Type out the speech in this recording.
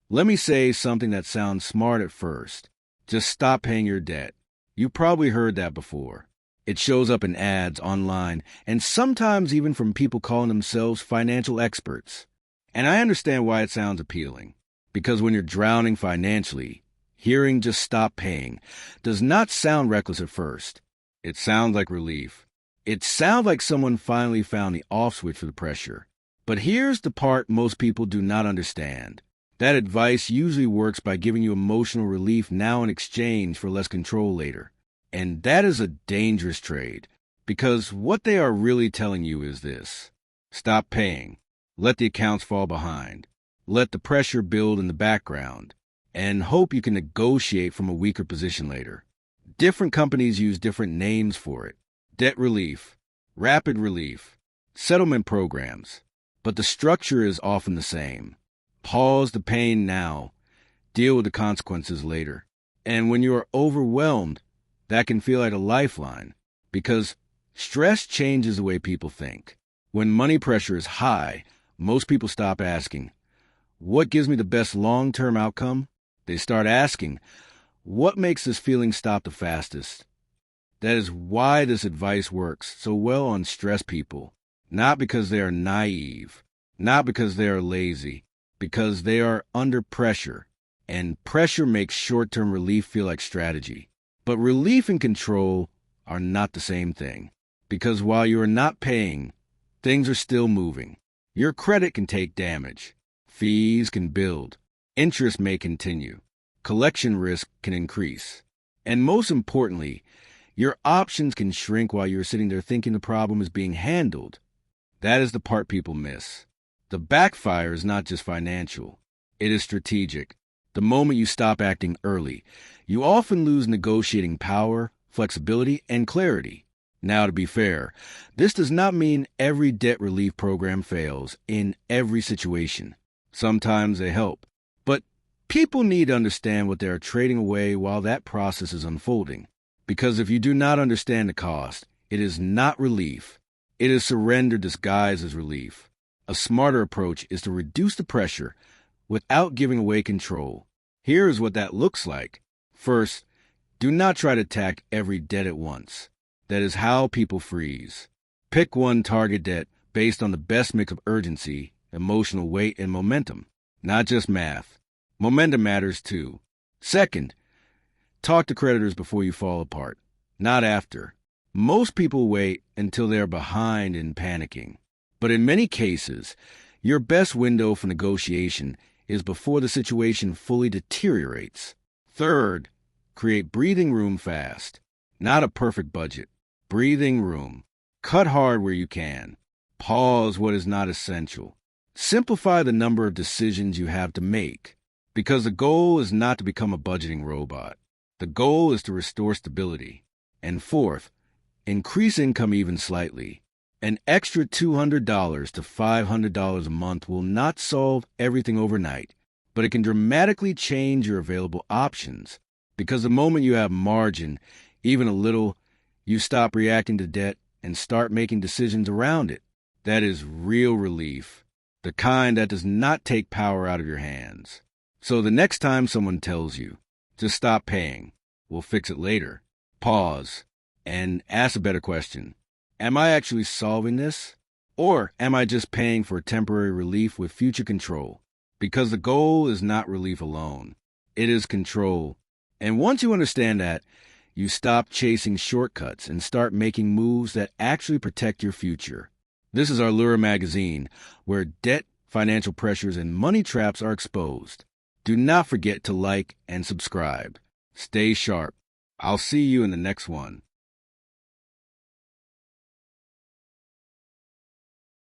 Let me say something that sounds smart at first. Just stop paying your debt. You probably heard that before. It shows up in ads online and sometimes even from people calling themselves financial experts. And I understand why it sounds appealing. Because when you're drowning financially, hearing just stop paying does not sound reckless at first. It sounds like relief. It sounds like someone finally found the off switch for the pressure. But here's the part most people do not understand. That advice usually works by giving you emotional relief now in exchange for less control later. And that is a dangerous trade, because what they are really telling you is this: stop paying, let the accounts fall behind, let the pressure build in the background, and hope you can negotiate from a weaker position later. Different companies use different names for it: debt relief, rapid relief, settlement programs. But the structure is often the same. Pause the pain now, deal with the consequences later. And when you are overwhelmed, that can feel like a lifeline, because stress changes the way people think. When money pressure is high, most people stop asking, what gives me the best long-term outcome? They start asking, what makes this feeling stop the fastest? That is why this advice works so well on stressed people, not because they are naive, not because they are lazy, because they are under pressure, and pressure makes short-term relief feel like strategy. But relief and control are not the same thing, because while you are not paying, things are still moving. Your credit can take damage, fees can build, interest may continue, collection risk can increase, and most importantly, your options can shrink while you're sitting there thinking the problem is being handled. That is the part people miss. The backfire is not just financial. It is strategic. The moment you stop acting early, you often lose negotiating power, flexibility, and clarity. Now, to be fair, this does not mean every debt relief program fails in every situation. Sometimes they help. But people need to understand what they are trading away while that process is unfolding. Because if you do not understand the cost, it is not relief. It is surrender disguised as relief. A smarter approach is to reduce the pressure without giving away control. Here is what that looks like. First, do not try to attack every debt at once. That is how people freeze. Pick one target debt based on the best mix of urgency, emotional weight, and momentum, not just math. Momentum matters too. Second, talk to creditors before you fall apart, not after. Most people wait until they are behind and panicking. But in many cases, your best window for negotiation is before the situation fully deteriorates. Third, create breathing room fast. Not a perfect budget. Breathing room. Cut hard where you can. Pause what is not essential. Simplify the number of decisions you have to make. Because the goal is not to become a budgeting robot. The goal is to restore stability. And fourth, increase income even slightly. An extra $200 to $500 a month will not solve everything overnight, but it can dramatically change your available options. Because the moment you have margin, even a little, you stop reacting to debt and start making decisions around it. That is real relief, the kind that does not take power out of your hands. So the next time someone tells you, just stop paying, we'll fix it later, pause and ask a better question. Am I actually solving this? Or am I just paying for temporary relief with future control? Because the goal is not relief alone. It is control. And once you understand that, you stop chasing shortcuts and start making moves that actually protect your future. This is our Lure magazine, where debt, financial pressures, and money traps are exposed. Do not forget to like and subscribe. Stay sharp. I'll see you in the next one.